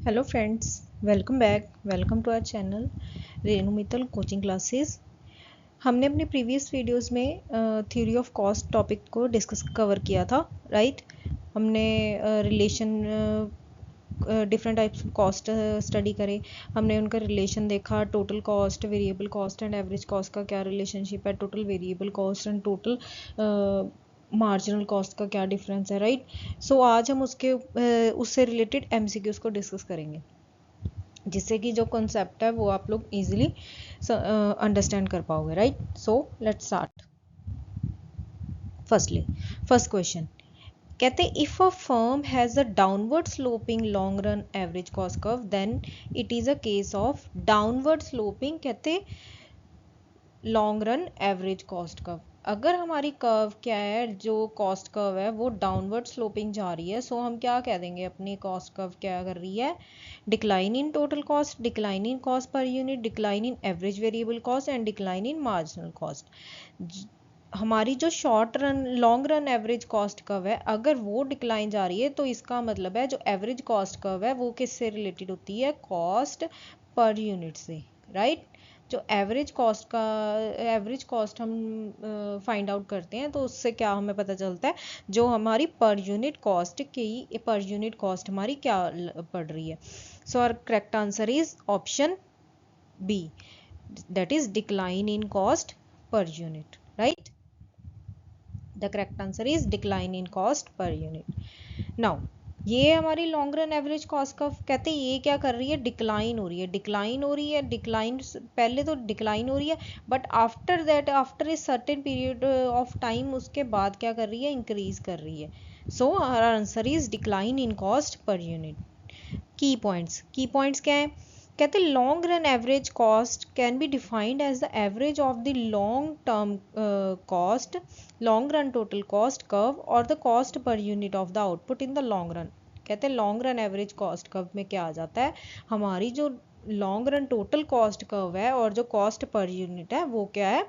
Hello friends, welcome back. Welcome to our channel Renu Mittal coaching classes. हमने अपने previous videos में theory of cost topic को cover किया था, राइट। हमने relation different types of cost study करे। हमने उनका रिलेशन देखा, total cost, variable cost and average cost का क्या रिलेशनशिप है, total variable cost and total marginal cost का क्या डिफरेंस है, राइट। सो आज हम उससे रिलेटेड एमसीक्यूज को डिस्कस करेंगे, जिससे कि जो कॉन्सेप्ट है वो आप लोग इजीली अंडरस्टैंड कर पाओगे, right. So let's start. First question कहते if a firm has a downward sloping long run average cost curve then it is a case of downward sloping कहते long run average cost curve. अगर हमारी curve क्या है, जो cost curve है वो downward sloping जा रही है, सो हम क्या कह देंगे, अपनी कॉस्ट कर्व क्या कर रही है, decline in total cost, decline in cost per unit, decline in average variable cost and decline in marginal cost. हमारी जो short run long run average cost curve है, अगर वो डिक्लाइन जा रही है तो इसका मतलब है जो एवरेज कॉस्ट कर्व है वो किससे रिलेटेड होती है, कॉस्ट पर यूनिट से, राइट। जो एवरेज कॉस्ट हम फाइंड आउट करते हैं तो उससे क्या हमें पता चलता है, जो हमारी पर यूनिट कॉस्ट हमारी क्या पड़ रही है। So our correct answer is option B, that is decline in cost per unit, right. The correct answer is decline in cost per unit. Now ये हमारी लॉन्ग रन एवरेज कॉस्ट का कहते हैं, ये क्या कर रही है, डिक्लाइन हो रही है, डिक्लाइन पहले तो डिक्लाइन हो रही है, but after that, after a certain period of time, उसके बाद क्या कर रही है, इंक्रीज कर रही है। So our answer is decline in cost per unit. Key points क्या है, कहते long run average cost can be defined as the average of the long term cost, long run total cost curve और the cost per unit of the output in the long run. कहते हैं long run average cost curve में क्या आ जाता है, हमारी जो long run total cost curve है और जो कॉस्ट पर यूनिट है वो क्या है,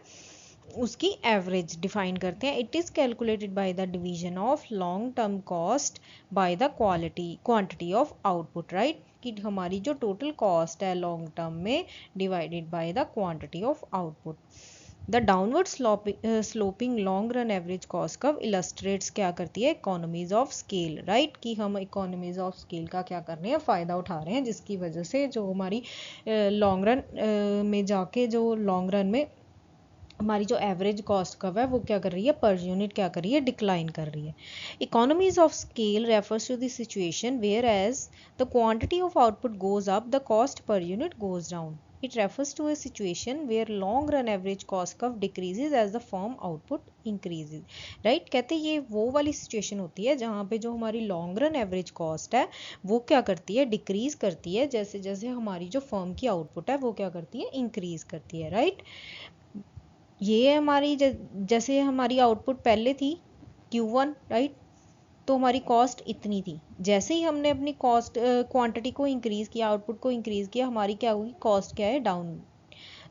उसकी एवरेज डिफाइन करते हैं। It is calculated by the division of long term cost by the quantity of output, right. कि हमारी जो टोटल कॉस्ट है लॉन्ग टर्म में divided by the quantity of output. The downward sloping long run average cost curve illustrates क्या करती है, economies of scale, right. कि हम इकोनॉमीज ऑफ स्केल का क्या कर रहे हैं, फ़ायदा उठा रहे हैं, जिसकी वजह से जो हमारी लॉन्ग रन में जाके जो लॉन्ग रन में हमारी जो एवरेज कॉस्ट कर्व है वो क्या कर रही है, पर यूनिट क्या कर रही है, डिक्लाइन कर रही है। Economies of scale refers to the situation where as the quantity of output goes up, the cost per unit goes down. It refers to a situation where long run average cost curve decreases as the firm output increases, right। कहते ये वो वाली situation होती है जहाँ पे जो हमारी लॉन्ग रन एवरेज कॉस्ट है वो क्या करती है, डिक्रीज करती है, जैसे जैसे हमारी जो फर्म की आउटपुट है वो क्या करती है, इंक्रीज करती है, राइट। ये हमारी जैसे हमारी आउटपुट पहले थी Q1, राइट। तो हमारी कॉस्ट इतनी थी, जैसे ही हमने अपनी कॉस्ट क्वांटिटी को इंक्रीज किया, आउटपुट को इंक्रीज किया, हमारी क्या होगी, कॉस्ट क्या है, डाउन।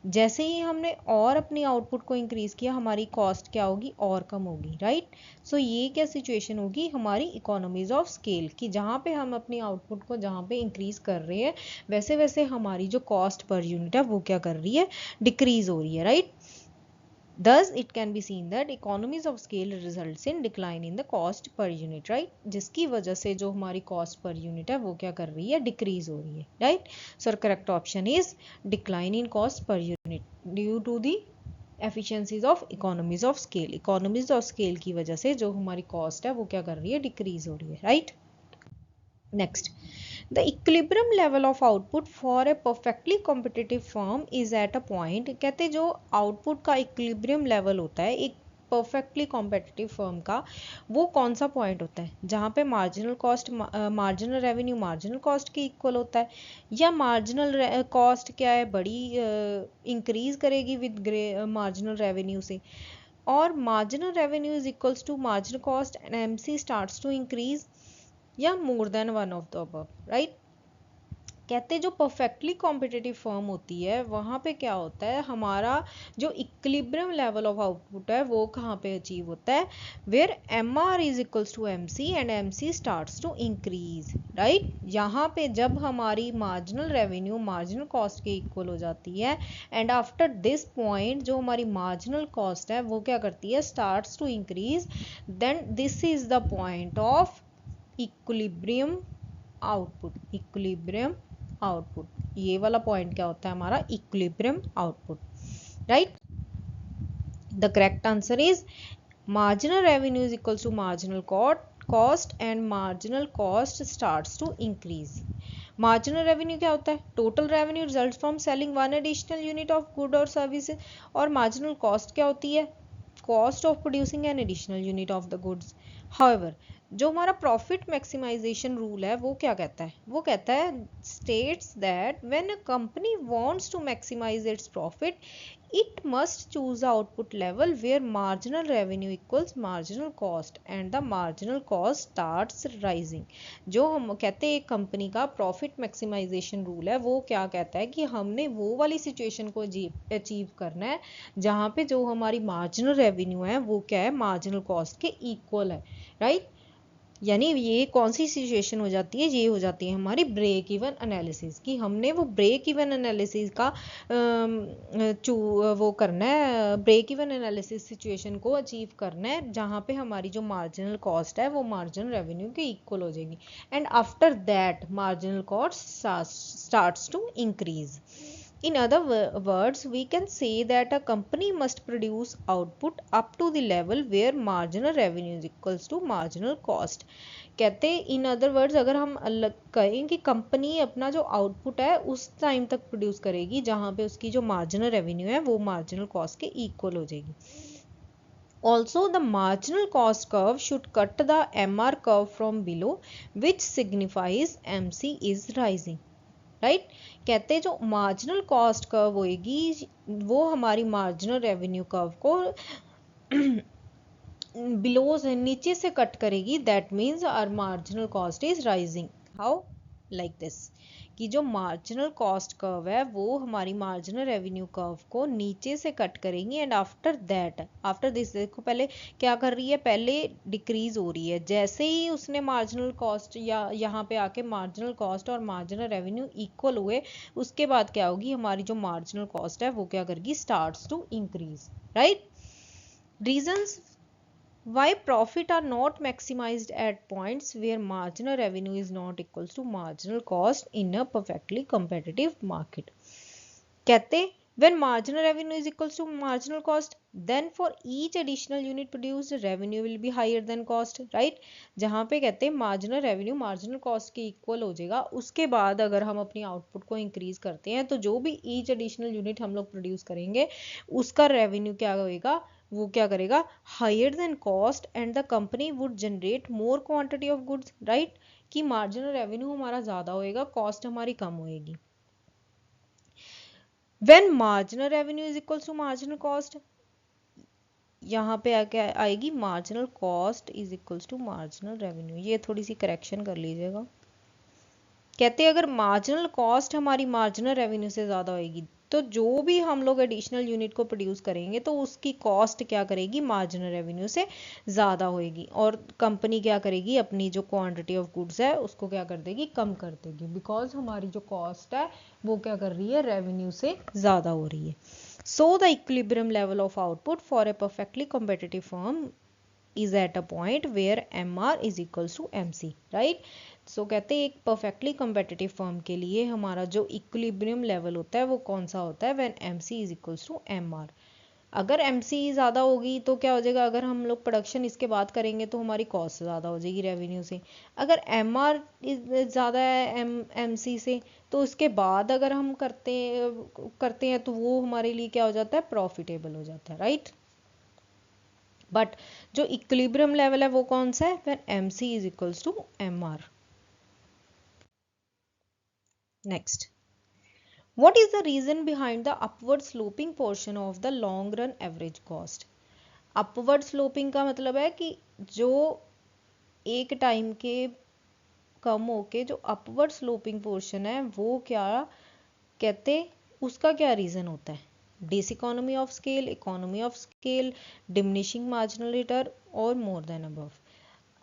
जैसे ही हमने और अपनी आउटपुट को इंक्रीज किया, हमारी कॉस्ट क्या होगी, और कम होगी, राइट। सो ये क्या सिचुएशन होगी हमारी इकोनॉमीज ऑफ स्केल की, जहाँ पे हम अपनी आउटपुट को जहाँ पे इंक्रीज कर रहे हैं वैसे वैसे हमारी जो कॉस्ट पर यूनिट है वो क्या कर रही है, डिक्रीज हो रही है, right. Thus, it can be seen that economies of scale results in decline in the cost per unit, right? जिसकी वजह से जो हमारी cost per unit है वो क्या कर रही है, decrease हो रही है, right? So, correct option is decline in cost per unit due to the efficiencies of economies of scale. Economies of scale की वजह से जो हमारी cost है वो क्या कर रही है, decrease हो रही है, right? Next, the equilibrium level of output for a perfectly competitive firm is at a point, कहते जो output का equilibrium level होता है एक परफेक्टली कॉम्पिटिटिव फर्म का, वो कौन सा पॉइंट होता है जहाँ पे marginal cost marginal revenue marginal cost के इक्वल होता है, या मार्जिनल कॉस्ट क्या है, बड़ी इंक्रीज करेगी विद मार्जिनल रेवेन्यू से, और marginal revenue is equals to marginal cost and MC starts to increase, या more than one of the above, right. कहते जो परफेक्टली कॉम्पिटिटिव फर्म होती है वहाँ पे क्या होता है, हमारा जो इक्विलिब्रियम लेवल ऑफ आउटपुट है वो कहाँ पे अचीव होता है, where M R is equals to M C and M C starts to increase, right. यहाँ पे जब हमारी मार्जिनल रेवेन्यू मार्जिनल कॉस्ट के इक्वल हो जाती है एंड आफ्टर दिस पॉइंट जो हमारी मार्जिनल कॉस्ट है वो क्या करती है, starts to increase, then this is the point of equilibrium output. Equilibrium output, ये वाला पॉइंट क्या होता है हमारा, equilibrium output, right. The correct answer is marginal revenue is equals to marginal cost and marginal cost starts to increase. Marginal revenue क्या होता है, total revenue results from selling one additional unit of good or services, और marginal cost क्या होती है, cost of producing an additional unit of the goods. However, जो हमारा profit maximisation rule है वो क्या कहता है, वो कहता है states that when a company wants to maximise its profit it must choose the output level where marginal revenue equals marginal cost and the marginal cost starts rising. जो हम कहते हैं एक कंपनी का प्रॉफिट मैक्सिमाइजेशन रूल है वो क्या कहता है कि हमने वो वाली सिचुएशन को अचीव करना है जहाँ पे जो हमारी मार्जिनल रेवेन्यू है वो क्या है, मार्जिनल कॉस्ट के इक्वल है, राइट। यानी ये कौन सी सिचुएशन हो जाती है, ये हो जाती है हमारी ब्रेक इवन एनालिसिस, कि हमने वो ब्रेक इवन एनालिसिस का वो करना है, ब्रेक इवन एनालिसिस सिचुएशन को अचीव करना है जहाँ पे हमारी जो मार्जिनल कॉस्ट है वो मार्जिनल रेवेन्यू के इक्वल हो जाएगी and after that marginal cost starts to increase. In other words, we can say that a company must produce output up to the level where marginal revenue is equals to marginal cost. कहते in other words अगर हम अलग कहें कि company अपना जो output है उस टाइम तक प्रोड्यूस करेगी जहाँ पे उसकी जो मार्जिनल रेवेन्यू है वो मार्जिनल कॉस्ट के इक्वल हो जाएगी. Also, the marginal cost curve should cut the MR curve from below, which signifies MC is rising. Right कहते हैं जो मार्जिनल कॉस्ट कर्व होएगी वो हमारी मार्जिनल रेवेन्यू कर्व को बिलो से नीचे से कट करेगी, that means our marginal cost is rising. How, like this, कि जो मार्जिनल कॉस्ट कर्व है वो हमारी मार्जिनल रेवेन्यू कर्व को नीचे से कट करेंगी and after that after this देखो पहले क्या कर रही है, पहले डिक्रीज हो रही है, जैसे ही उसने मार्जिनल कॉस्ट या यहाँ पे आके मार्जिनल कॉस्ट और मार्जिनल रेवेन्यू इक्वल हुए उसके बाद क्या होगी, हमारी जो मार्जिनल कॉस्ट है वो क्या करेगी, starts to increase, right. Reasons why profit are not maximized at points where marginal revenue is not equals to marginal cost in a perfectly competitive market. कहते when marginal revenue is equals to marginal cost then for each additional unit produced revenue will be higher than cost, right. जहाँ पे कहते हैं marginal revenue marginal cost के equal हो जाएगा, उसके बाद अगर हम अपनी output को increase करते हैं तो जो भी each additional unit हम लोग produce करेंगे उसका revenue क्या होएगा, वो क्या करेगा, higher than cost and the company would generate more quantity of goods, right. कि मार्जिनल रेवेन्यू हमारा ज्यादा होएगा, कॉस्ट हमारी कम होएगी. When marginal revenue is equal to marginal cost, यहाँ पे आके आएगी marginal cost is equal to marginal revenue, ये थोड़ी सी करेक्शन कर लीजिएगा. कहते हैं अगर मार्जिनल कॉस्ट हमारी मार्जिनल रेवेन्यू से ज़्यादा होएगी तो जो भी हम लोग एडिशनल यूनिट को प्रोड्यूस करेंगे तो उसकी कॉस्ट क्या करेगी, मार्जिनल रेवेन्यू से ज़्यादा होएगी और कंपनी क्या करेगी, अपनी जो क्वांटिटी ऑफ गुड्स है उसको क्या कर देगी, कम कर देगी, बिकॉज हमारी जो कॉस्ट है वो क्या कर रही है, रेवेन्यू से ज़्यादा हो रही है. So the equilibrium level of output for a perfectly competitive firm is at a point where MR is equals to MC, right. सो कहते हैं एक परफेक्टली कम्पिटिटिव फर्म के लिए हमारा जो इक्विलिब्रियम लेवल होता है वो कौन सा होता है, when MC is equals to MR. अगर MC ज़्यादा होगी तो क्या हो जाएगा, अगर हम लोग प्रोडक्शन इसके बाद करेंगे तो हमारी कॉस्ट ज़्यादा हो जाएगी रेवेन्यू से. अगर MR ज़्यादा है MC से तो उसके बाद अगर हम करते हैं तो वो हमारे लिए क्या हो जाता है, प्रॉफिटेबल हो जाता है, राइट. बट जो इक्विलिब्रियम लेवल है वो कौन सा है, when MC is equals to MR. Next, what is the reason behind the upward sloping portion of the long run average cost? upward sloping का मतलब है कि जो एक टाइम के कम होके जो अपवर्ड स्लोपिंग पोर्शन है वो क्या कहते, उसका क्या रीज़न होता है? Diseconomy of scale, economy of scale, diminishing marginal return और मोर देन अबव।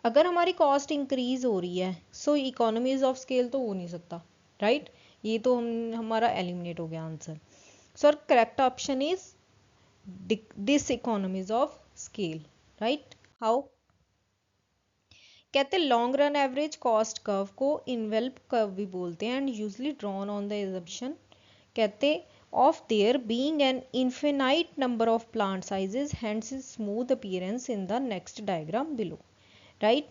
अगर हमारी कॉस्ट इंक्रीज हो रही है सो इकोनॉमीज ऑफ स्केल तो हो नहीं सकता, राइट? ये तो हमारा एलिमिनेट हो गया answer. Sir correct option is diseconomies of scale, right? How? कहते long run average cost curve को इनवेल्प कर्व भी बोलते हैं and usually drawn on the assumption कहते of there being an infinite number of plant sizes, hence smooth appearance in the next diagram below, right?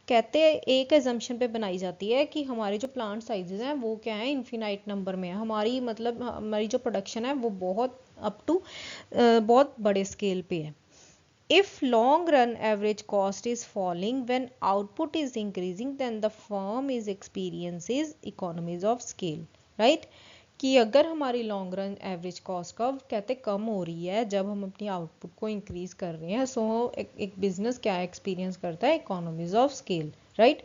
कहते एक assumption पे बनाई जाती है कि हमारे जो प्लांट साइजेस हैं वो क्या है, इन्फिनाइट नंबर में है। हमारी मतलब हमारी जो प्रोडक्शन है वो बहुत अप टू बहुत बड़े स्केल पे है। If long run average cost is falling when output is increasing then the firm is experiences economies of scale, right? कि अगर हमारी long run average cost curve कहते कम हो रही है जब हम अपनी आउटपुट को इंक्रीज कर रहे हैं, सो एक बिजनेस क्या एक्सपीरियंस करता है, economies of scale, right?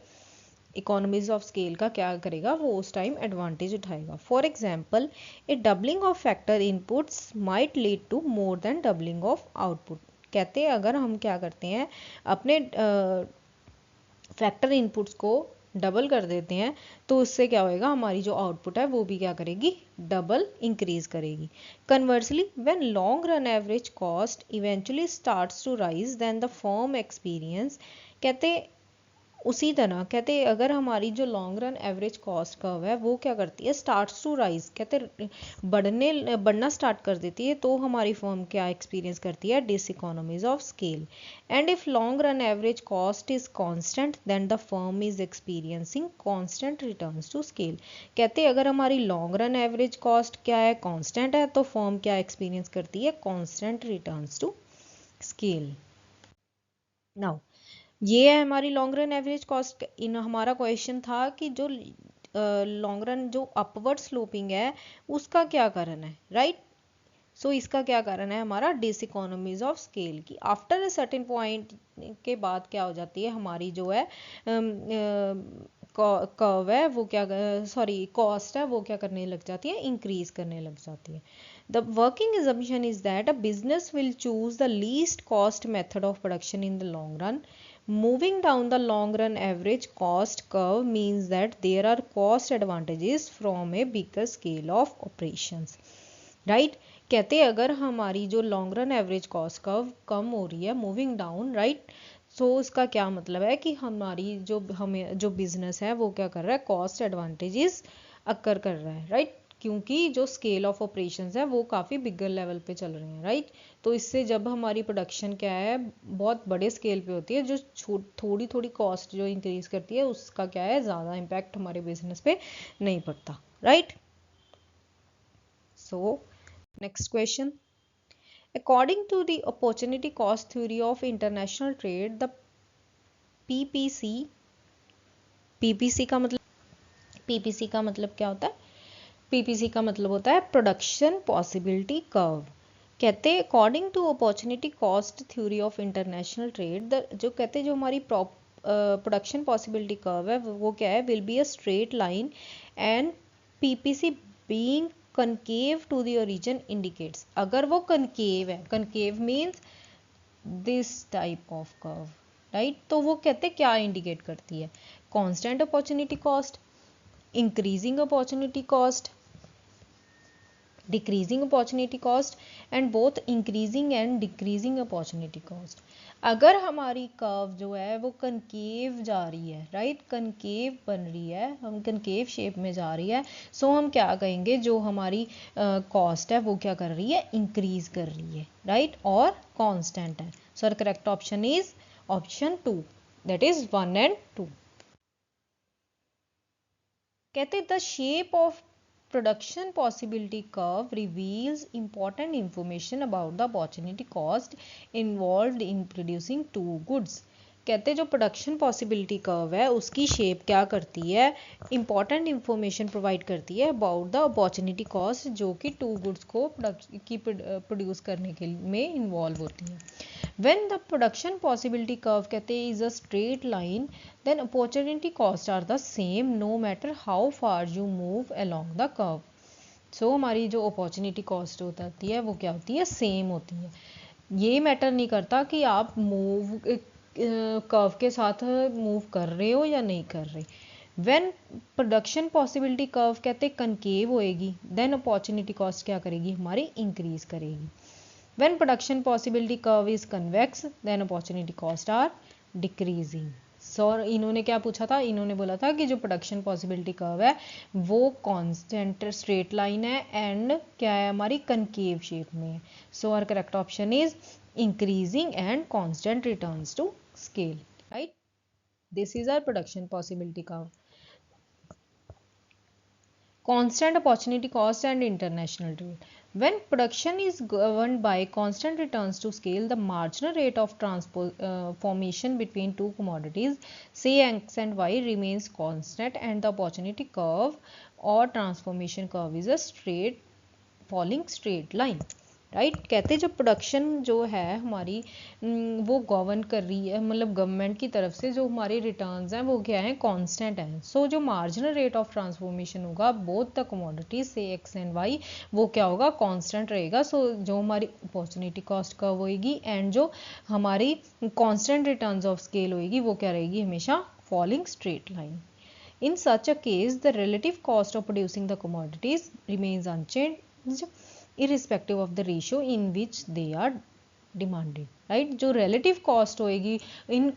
Economies of scale का क्या करेगा, वो उस टाइम एडवांटेज उठाएगा। For example a doubling of factor inputs might lead to more than doubling of output. कहते हैं अगर हम क्या करते हैं अपने फैक्टर इनपुट्स को डबल कर देते हैं तो उससे क्या होएगा, हमारी जो आउटपुट है वो भी क्या करेगी, डबल इंक्रीज करेगी। Conversely when long run average cost eventually starts to rise then the firm experience कहते उसी तरह कहते अगर हमारी जो long run average cost curve है वो क्या करती है, स्टार्ट्स टू राइज कहते बढ़ना स्टार्ट कर देती है, तो हमारी फर्म क्या एक्सपीरियंस करती है, diseconomies of scale. And if long run average cost is constant then the firm is experiencing constant returns to scale. कहते अगर हमारी लॉन्ग रन एवरेज कॉस्ट क्या है, कांस्टेंट है, तो फर्म क्या एक्सपीरियंस करती है, constant returns to scale. Now ये है हमारी long run average cost. In हमारा क्वेश्चन था कि जो लॉन्ग रन जो अपवर्ड स्लोपिंग है उसका क्या कारण है, राइट? सो इसका क्या कारण है, हमारा डिसइकोनॉमीज ऑफ स्केल की आफ्टर अ सर्टेन पॉइंट के बाद क्या हो जाती है, हमारी जो है कर्व है वो क्या सॉरी कॉस्ट है वो क्या करने लग जाती है, इंक्रीज करने लग जाती है। The working assumption is that a business will choose the least cost method of production in the long run. Moving down the long run average cost curve means that there are cost advantages from a bigger scale of operations. Right? कहते अगर हमारी जो long run average cost curve कम हो रही है, moving down, right? सो उसका क्या मतलब है कि हमारी जो हमें जो बिजनेस है वो क्या कर रहा है, कॉस्ट एडवांटेजेस अकर कर रहा है, राइट? क्योंकि जो स्केल ऑफ ऑपरेशंस है वो काफ़ी बिगर लेवल पे चल रहे हैं, राइट? तो इससे जब हमारी प्रोडक्शन क्या है बहुत बड़े स्केल पे होती है, जो थोड़ी थोड़ी कॉस्ट जो इंक्रीज करती है उसका क्या है, ज़्यादा इम्पैक्ट हमारे बिजनेस पे नहीं पड़ता, right? So next question, according to the opportunity cost theory of international trade the PPC PPC का मतलब क्या होता है, PPC का मतलब होता है प्रोडक्शन पॉसिबिलिटी कर्व। कहते हैं according to opportunity cost theory of international trade जो कहते हैं जो हमारी प्रोडक्शन पॉसिबिलिटी कर्व है वो क्या है, will be a straight line and PPC being concave to the origin indicates. अगर वो कनकेव है, concave means this type of curve, right? तो वो कहते क्या इंडिकेट करती है, constant opportunity cost, increasing opportunity cost, decreasing opportunity cost and both increasing and decreasing opportunity cost. अगर हमारी कर्व जो है वो कनकेव जा रही है, राइट? कनकेव बन रही है, हम कनकेव शेप में जा रही है, सो हम क्या कहेंगे, जो हमारी कॉस्ट है वो क्या कर रही है, इंक्रीज कर रही है, राइट? और कांस्टेंट है। So correct option is option 2, that is 1 and 2। कहते the shape of production possibility curve reveals important information about the opportunity cost involved in producing two goods। कहते जो प्रोडक्शन पॉसिबिलिटी कर्व है उसकी shape क्या करती है, important information provide करती है अबाउट द अपॉर्चुनिटी कॉस्ट जो कि टू गुड्स को प्रोड्यूस करने के में इन्वॉल्व होती है। When the production possibility curve कहते is a straight line then opportunity cost are the same no matter how far you move along the curve. So हमारी जो अपॉर्चुनिटी कॉस्ट होती है वो क्या होती है, सेम होती है। ये मैटर नहीं करता कि आप मूव कर्व के साथ मूव कर रहे हो या नहीं कर रहे। व्हेन प्रोडक्शन पॉसिबिलिटी कर्व कहते कनकेव होएगी देन अपॉर्चुनिटी कॉस्ट क्या करेगी, हमारी इंक्रीज करेगी। When production possibility curve is convex then opportunity cost are decreasing. So इन्होंने क्या पूछा था, इन्होंने बोला था कि जो प्रोडक्शन पॉसिबिलिटी कर्व है वो कांस्टेंट स्ट्रेट लाइन है एंड क्या है, हमारी कनकेव शेप में है। So our correct option is increasing and constant returns to scale, right? This is our production possibility curve. Constant opportunity cost and international trade. When production is governed by constant returns to scale, the marginal rate of transformation between two commodities, say X and Y, remains constant and the opportunity curve or transformation curve is a straight falling straight line. Right कहते जब production जो है हमारी वो govern कर रही है, मतलब गवर्नमेंट की तरफ से जो हमारे रिटर्न्स हैं वो क्या है, कांस्टेंट हैं। सो जो मार्जिनल रेट ऑफ ट्रांसफॉर्मेशन होगा बोथ द कमोडिटीज से एक्स एंड वाई वो क्या होगा, कांस्टेंट रहेगा। सो जो हमारी अपॉर्चुनिटी कॉस्ट कर्व होएगी एंड जो हमारी कांस्टेंट रिटर्न्स ऑफ स्केल होएगी वो क्या रहेगी, हमेशा falling straight line. In such a case, the relative cost of producing the commodities remains unchanged irrespective of the ratio in which they are demanded. Right? जो relative cost होएगी इन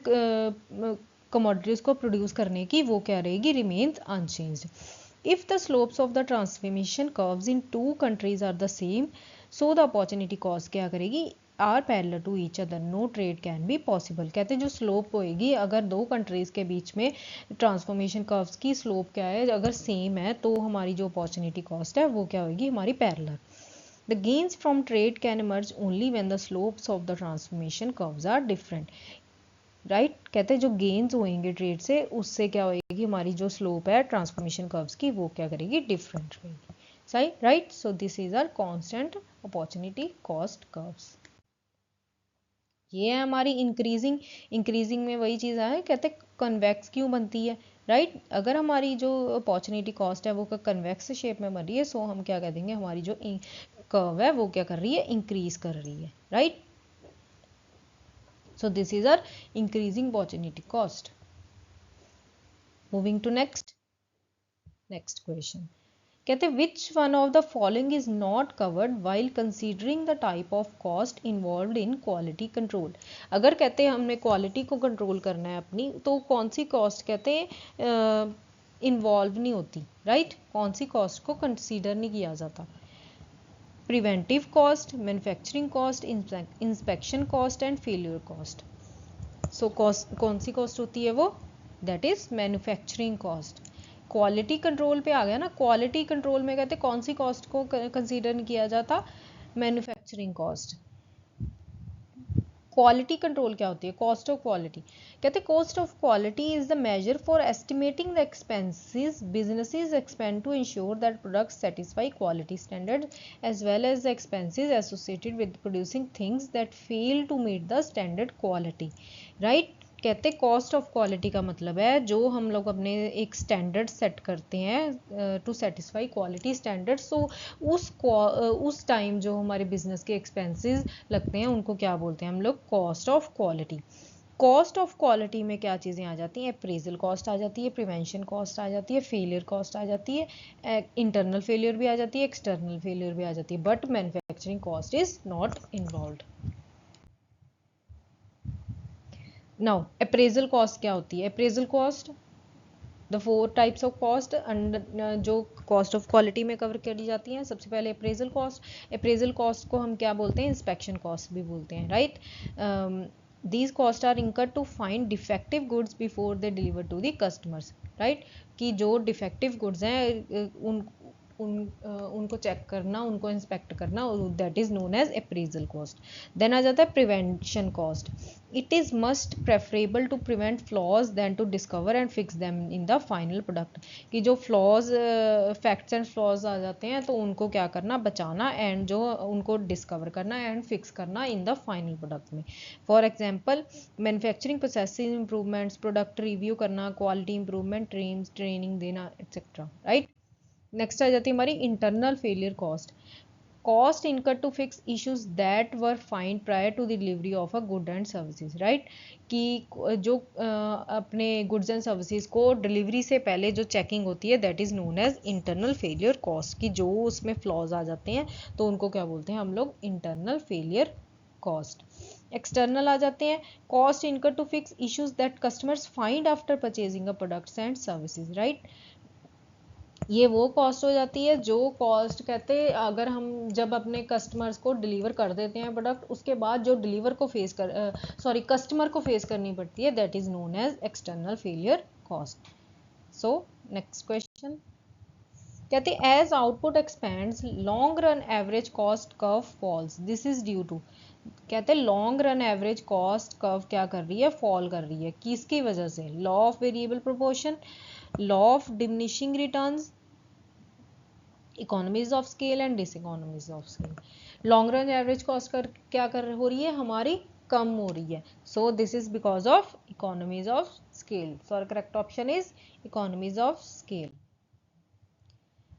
commodities को produce करने की वो क्या रहेगी, remains unchanged. If the slopes of the transformation curves in two countries are the same, so the opportunity cost क्या करेगी, are parallel to each other no trade can be possible. कहते हैं जो स्लोप होएगी अगर दो कंट्रीज के बीच में ट्रांसफॉर्मेशन कर्व्स की स्लोप क्या है, अगर सेम है तो हमारी जो अपॉर्चुनिटी कॉस्ट है वो क्या होगी, हमारी parallel. The gains from trade can emerge only when the slopes of the transformation curves are different. Right कहते हैं जो गेन्स होंगे ट्रेड से उससे क्या होएगी, हमारी जो स्लोप है ट्रांसफॉर्मेशन कर्व्स की वो क्या करेगी, डिफरेंट रहेगी। सही right. So this is our constant opportunity cost curves. ये है हमारी इंक्रीजिंग। इंक्रीजिंग में वही चीज़ है, कहते कन्वेक्स क्यों बनती है, राइट अगर हमारी जो अपॉर्चुनिटी कॉस्ट है वो कन्वेक्स शेप में बन रही है सो हम क्या कह देंगे, हमारी जो कर्व है वो क्या कर रही है, इंक्रीज कर रही है। Right so this is our increasing opportunity cost. Moving to next question. कहते which one of the following is not covered while considering the type of cost involved in quality control. अगर कहते हैं हमने quality को control करना है अपनी तो कौन सी कॉस्ट कहते हैं इन्वॉल्व नहीं होती, राइट कौन सी कॉस्ट को कंसीडर नहीं किया जाता। Preventive cost, manufacturing cost, inspection cost and failure cost. So कौन सी कॉस्ट होती है वो, that is manufacturing cost. Quality control पे आ गया ना, क्वालिटी कंट्रोल में कहते कौन सी कॉस्ट को कंसीडर नहीं किया जाता, मैन्युफैक्चरिंग कॉस्ट। क्वालिटी कंट्रोल क्या होती है, कॉस्ट ऑफ क्वालिटी। कहते cost of quality is the major for estimating the expenses businesses expend to ensure that products satisfy quality standard as well as the expenses associated with producing things that fail to meet the standard quality. Right कहते cost of quality का मतलब है जो हम लोग अपने एक standard set करते हैं टू सेटिस्फाई क्वालिटी स्टैंडर्ड। सो उस टाइम जो हमारे बिजनेस के एक्सपेंसेस लगते हैं उनको क्या बोलते हैं हम लोग, cost of quality. Cost of quality में क्या चीज़ें आ जाती हैं, अप्रेजल कॉस्ट आ जाती है, प्रिवेंशन कॉस्ट आ जाती है, फेलियर कॉस्ट आ जाती है, इंटरनल फेलियर भी आ जाती है, एक्सटर्नल फेलियर भी आ जाती है, but manufacturing cost is not involved. Now appraisal cost क्या होती है, appraisal cost the 4 types of cost जो कॉस्ट ऑफ क्वालिटी में कवर करी जाती हैं। सबसे पहले अप्रेजल कॉस्ट, अप्रेजल कॉस्ट को हम क्या बोलते हैं, इंस्पेक्शन कॉस्ट भी बोलते हैं। Right these cost are incur to find defective goods before they deliver to the customers. Right कि जो डिफेक्टिव गुड्स हैं उनको चेक करना, उनको इंस्पेक्ट करना, that is known as appraisal cost. Then आ जाता है prevention cost. It is must preferable to prevent flaws than to discover and fix them in the final product. कि जो फ्लॉज फैक्ट्स एंड फ्लॉज आ जाते हैं तो उनको क्या करना, बचाना, एंड जो उनको डिस्कवर करना एंड फिक्स करना इन द फाइनल प्रोडक्ट में। For example manufacturing processing improvements, product review करना, क्वालिटी इंप्रूवमेंट, ट्रेनिंग देना, एक्सेट्रा, राइट। नेक्स्ट आ जाती है हमारी internal failure cost. Cost incurred to fix issues that were find prior to the delivery of a good and services, right. कि जो अपने goods and services को डिलीवरी से पहले जो चेकिंग होती है that is known as internal failure cost. कि जो उसमें फ्लॉज आ जाते हैं तो उनको क्या बोलते हैं हम लोग, इंटरनल फेलियर कॉस्ट। एक्सटर्नल आ जाते हैं cost incurred to fix issues that customers find after purchasing a products and services, right. ये वो कॉस्ट हो जाती है जो कॉस्ट कहते हैं अगर हम जब अपने कस्टमर्स को डिलीवर कर देते हैं प्रोडक्ट, उसके बाद जो डिलीवर को फेस कर कस्टमर को फेस करनी पड़ती है that is known as external failure cost. So next question कहते हैं as output expands long run average cost curve falls, this is due to. कहते हैं long run average cost curve क्या कर रही है, फॉल कर रही है, किसकी वजह से, law of variable proportion, law of diminishing returns, economies of scale and diseconomies of scale. Long run average cost कर क्या कर हो रही है हमारी, कम हो रही है। सो this is because of economies of scale. So correct option is economies of scale.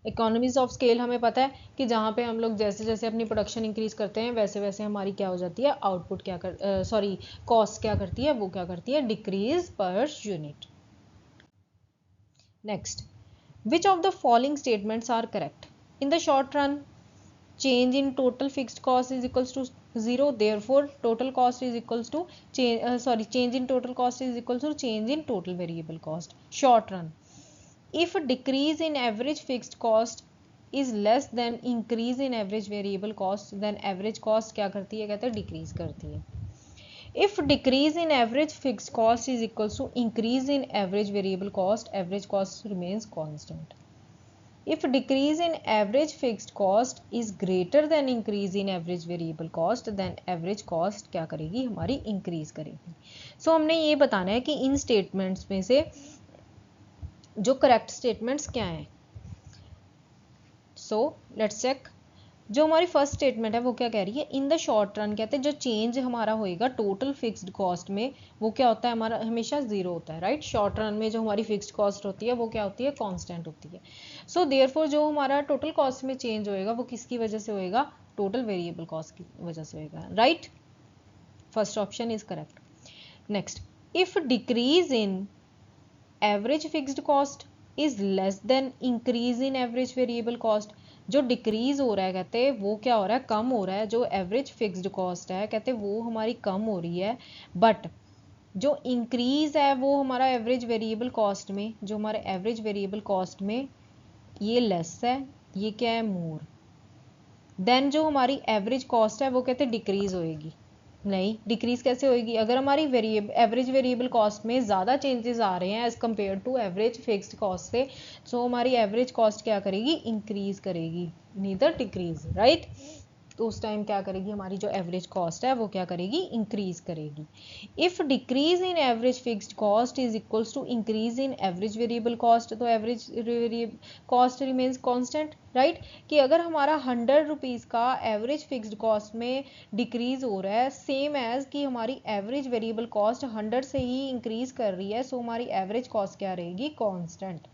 Economies of scale हमें पता है कि जहाँ पे हम लोग जैसे जैसे अपनी प्रोडक्शन इंक्रीज करते हैं वैसे वैसे हमारी क्या हो जाती है, आउटपुट क्या कर कॉस्ट क्या करती है, वो क्या करती है, decrease per unit. Next, which of the following statements are correct? In the short run, change in total fixed cost is equals to 0, therefore total cost is equals to change in total cost is equals to change in total variable cost. Short run, if decrease in average fixed cost is less than increase in average variable cost, then average cost क्या करती है, कहते हैं decrease करती है। If decrease in average fixed cost is equals to increase in average variable cost remains constant. If decrease in average fixed cost is greater than increase in average variable cost, then average cost क्या करेगी, हमारी increase करेगी। So हमने ये बताना है कि इन statements में से जो correct statements क्या हैं। So let's check। जो हमारी फर्स्ट स्टेटमेंट है वो क्या कह रही है, इन द शॉर्ट रन कहते हैं जो चेंज हमारा होएगा टोटल फिक्स्ड कॉस्ट में वो क्या होता है, हमारा हमेशा जीरो होता है, राइट। शॉर्ट रन में जो हमारी फिक्स्ड कॉस्ट होती है वो क्या होती है, कांस्टेंट होती है। सो देयरफॉर जो हमारा टोटल कॉस्ट में चेंज होएगा वो किसकी वजह से होएगा, टोटल वेरिएबल कॉस्ट की वजह से होएगा, right. First option is correct. Next, if decrease in average fixed cost is less then increase in average variable cost, जो डिक्रीज हो रहा है कहते हैं वो क्या हो रहा है, कम हो रहा है। जो एवरेज फिक्स्ड कॉस्ट है कहते हैं वो हमारी कम हो रही है, बट जो इंक्रीज है वो हमारा एवरेज वेरिएबल कॉस्ट में, जो हमारे एवरेज वेरिएबल कॉस्ट में ये लेस है, ये क्या है, मोर। देन जो हमारी एवरेज कॉस्ट है वो कहते हैं डिक्रीज होएगी। नहीं, डिक्रीज कैसे होएगी, अगर हमारी एवरेज वेरिएबल कॉस्ट में ज़्यादा चेंजेस आ रहे हैं as compare to average fixed cost से, सो हमारी एवरेज कॉस्ट क्या करेगी, इंक्रीज करेगी, नीदर डिक्रीज, राइट। तो उस टाइम क्या करेगी, हमारी जो एवरेज कॉस्ट है वो क्या करेगी, इंक्रीज करेगी। If decrease in average fixed cost is equals to increase in average variable cost, तो average cost remains constant, right. कि अगर हमारा 100 रुपीज़ का एवरेज फिक्स्ड कॉस्ट में डिक्रीज हो रहा है, सेम एज कि हमारी एवरेज वेरिएबल कॉस्ट 100 से ही इंक्रीज कर रही है, सो हमारी एवरेज कॉस्ट क्या रहेगी, कांस्टेंट,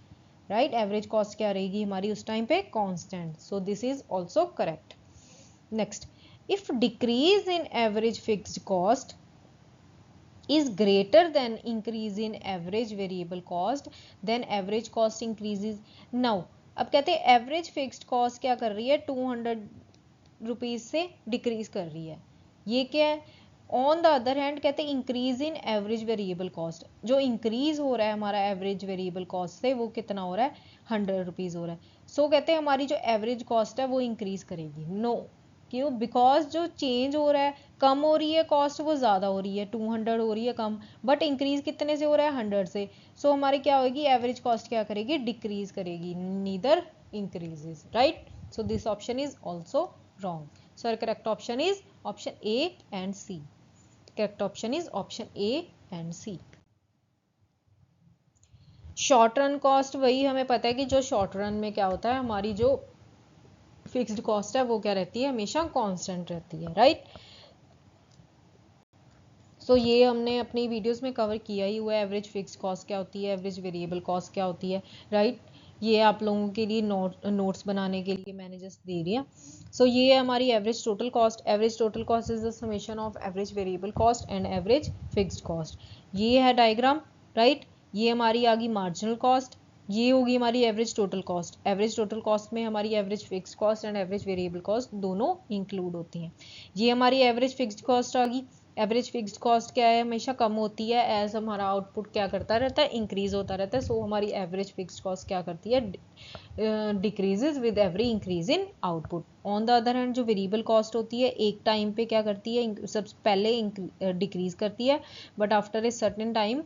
राइट। एवरेज कॉस्ट क्या रहेगी हमारी उस टाइम पे, constant. So this is also correct. Next, if decrease in average fixed cost is greater than increase in average variable cost, then average cost increases. Now, अब कहते हैं average fixed cost क्या कर रही है, 200 रुपीज़ से decrease कर रही है, ये क्या है। ऑन द अदर हैंड कहते हैं increase in average variable cost, जो इंक्रीज हो रहा है हमारा एवरेज वेरिएबल कॉस्ट से वो कितना हो रहा है, 100 रुपीज़ हो रहा है। सो कहते हैं हमारी जो एवरेज कॉस्ट है वो इंक्रीज करेगी। नो, क्यों, बिकॉज जो चेंज हो रहा है, कम हो रही है कॉस्ट, वो ज़्यादा हो रही है, 200 हो रही है कम, बट इंक्रीज कितने से हो रहा है, 100 से। सो हमारी क्या होगी, एवरेज कॉस्ट क्या करेगी, डिक्रीज करेगी, neither increases, right? So this option is also wrong. So our correct option is option A and C. Correct option is option A and C. Short run cost, वही हमें पता है कि जो short run में क्या होता है, हमारी जो फिक्स्ड कॉस्ट है वो क्या रहती है, हमेशा कांस्टेंट रहती है, राइट? सो ये हमने अपनी वीडियोस में कवर किया ही हुआ है, एवरेज फिक्स्ड कॉस्ट क्या होती है, एवरेज वेरिएबल कॉस्ट क्या होती है, राइट? ये आप लोगों के लिए नोट्स बनाने के लिए मैंने जस्ट दे दिया। सो ये है हमारी average total cost. Average total cost is the summation of average variable cost and average fixed cost. ये है डायग्राम, राइट? ये हमारी आ गई मार्जिनल कॉस्ट, ये होगी हमारी average total cost. Average total cost में हमारी average fixed cost and average variable cost दोनों इंक्लूड होती हैं। ये हमारी एवरेज फिक्स्ड कॉस्ट आ गई। एवरेज फिक्स्ड कॉस्ट क्या है, हमेशा कम होती है एज हमारा आउटपुट क्या करता रहता है, इंक्रीज होता रहता है। सो हमारी एवरेज फिक्स्ड कॉस्ट क्या करती है, decreases with every increase in output. On the other hand जो वेरिएबल कॉस्ट होती है, एक टाइम पे क्या करती है, सबसे पहले डिक्रीज करती है, but after a certain time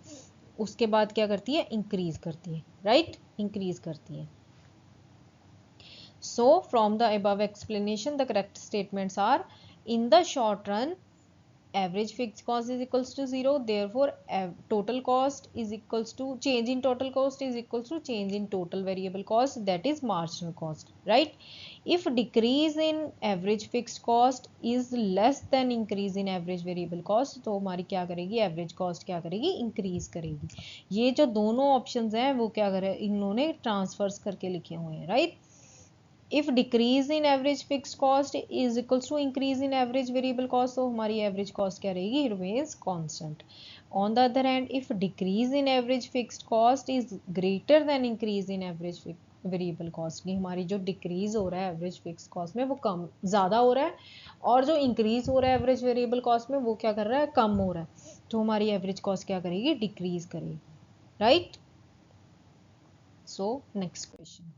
उसके बाद क्या करती है, इंक्रीज करती है, राइट? इंक्रीज करती है। So from the above explanation the correct statements are, in the short run average fixed cost is equals to 0, therefore total cost is equals to, change in total cost is equals to change in total variable cost, that is marginal cost, right? If decrease in average fixed cost is less than increase in average variable cost, तो हमारी क्या करेगी, average cost क्या करेगी, increase करेगी। ये जो दोनों ऑप्शंस हैं वो क्या करे, इन्होंने ट्रांसफर्स करके लिखे हुए हैं, right? if decrease in average fixed cost is equals to increase in average variable cost, तो हमारी average cost क्या रहेगी, remains constant. On the other hand, if decrease in average fixed cost is greater than increase in average variable cost, की हमारी जो decrease हो रहा है एवरेज फिक्स कॉस्ट में वो कम ज़्यादा हो रहा है, और जो इंक्रीज हो रहा है एवरेज वेरिएबल कॉस्ट में वो क्या कर रहा है, कम हो रहा है, तो हमारी एवरेज कॉस्ट क्या करेगी, डिक्रीज करेगी, राइट? सो नेक्स्ट क्वेश्चन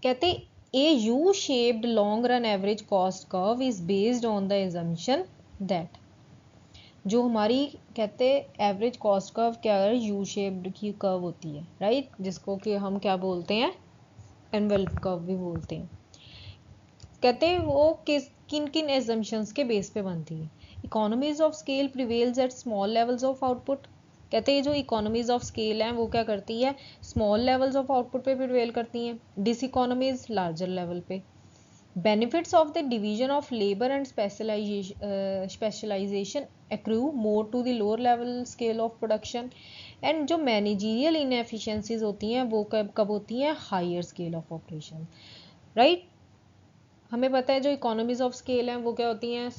कहते a U shaped long run average cost curve is based on the assumption that, जो हमारी कहते एवरेज कॉस्ट कर्व क्या है, यू शेप्ड की कर्व होती है, राइट? जिसको कि हम क्या बोलते हैं, एनवेल्प कर्व भी बोलते हैं। कहते वो किन किन एजम्पशंस के बेस पे बनती है, economies of scale prevails at small levels of output. कहते हैं जो इकोनॉमीज ऑफ स्केल हैं वो क्या करती है, स्मॉल लेवल्स ऑफ आउटपुट पे प्रिवेल करती हैं, डिस इकोनॉमीज लार्जर लेवल पे। Benefits of the division of labour and specialisation accrue more to the lower level scale of production. And जो मैनेजरियल इनएफिशिएंसीज होती हैं वो कब होती हैं, higher scale of operation, right? हमें पता है जो इकोनॉमीज ऑफ स्केल हैं वो क्या होती हैं,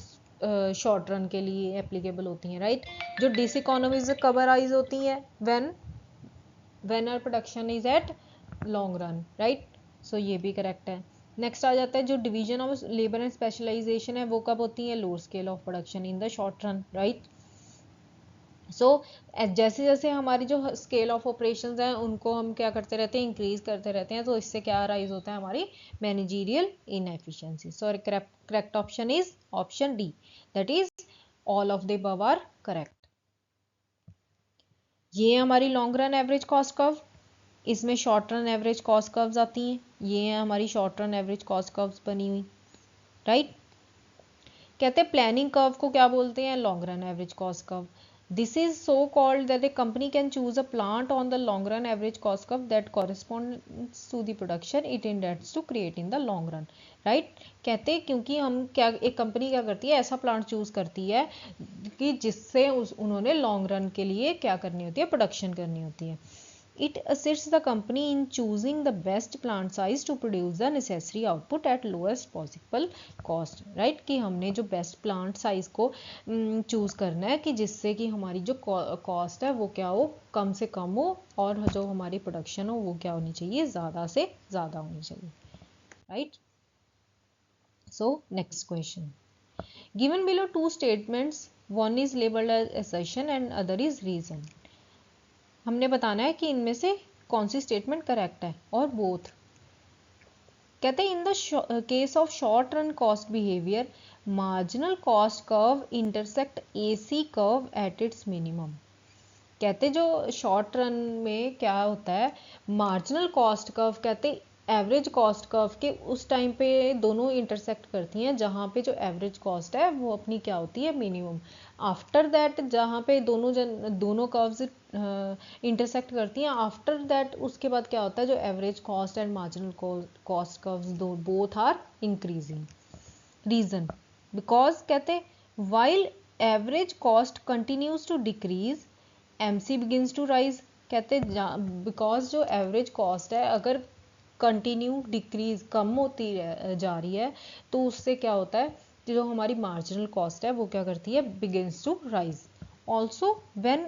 शॉर्ट रन के लिए एप्लीकेबल होती हैं, राइट? जो डिस इकोनॉमीज कब अराइज होती हैं, when our production is at long run, right? सो ये भी करेक्ट है। नेक्स्ट आ जाता है जो division of labour and specialisation है वो कब होती है, lower scale of production in the short run, right? सो जैसे जैसे हमारी जो स्केल ऑफ ऑपरेशंस हैं उनको हम क्या करते रहते हैं, इंक्रीज करते रहते हैं, तो इससे क्या राइज होता है, हमारी managerial inefficiency. So correct option is option D, that is all of the above are correct. ये हमारी long run average cost curve, इसमें short run average cost curves आती हैं, ये है हमारी short run average cost curves बनी हुई, राइट? कहते हैं प्लानिंग कर्व को क्या बोलते हैं, long run average cost curve. This is so called that a company can choose a plant on the long run average cost curve that corresponds to the production it intends to create in the long run, right? कहते हैं क्योंकि हम क्या, एक company क्या करती है, ऐसा प्लांट चूज करती है कि जिससे उन्होंने लॉन्ग रन के लिए क्या करनी होती है, प्रोडक्शन करनी होती है। It assists the company in choosing the best plant size to produce the necessary output at lowest possible cost, right? कि हमने जो बेस्ट प्लांट साइज को चूज करना है कि जिससे कि हमारी जो कॉस्ट है वो क्या हो, कम से कम हो, और जो हमारी प्रोडक्शन हो वो क्या होनी चाहिए, ज़्यादा से ज़्यादा होनी चाहिए, right? So next question, given below two statements, one is labeled as assertion and other is reason। हमने बताना है कि इनमें से कौन सी स्टेटमेंट करेक्ट है, और बोथ। कहते हैं in the case of short run cost behaviour marginal cost curve intersect AC curve at its minimum. कहते जो शॉर्ट रन में क्या होता है, मार्जिनल कॉस्ट कर्व कहते एवरेज कॉस्ट कर्व के उस टाइम पे दोनों इंटरसेक्ट करती हैं जहाँ पे जो एवरेज कॉस्ट है वो अपनी क्या होती है, मिनिमम। आफ्टर दैट जहाँ पे दोनों कर्व्स इंटरसेक्ट करती हैं, आफ्टर दैट उसके बाद क्या होता है, जो average cost and marginal cost curves दो both are increasing. Reason because कहते while average cost continues to decrease MC begins to rise. कहते बिकॉज जो एवरेज कॉस्ट है अगर कंटिन्यू डिक्रीज कम होती जा रही है तो उससे क्या होता है कि जो हमारी मार्जिनल कॉस्ट है वो क्या करती है, begins to rise. Also when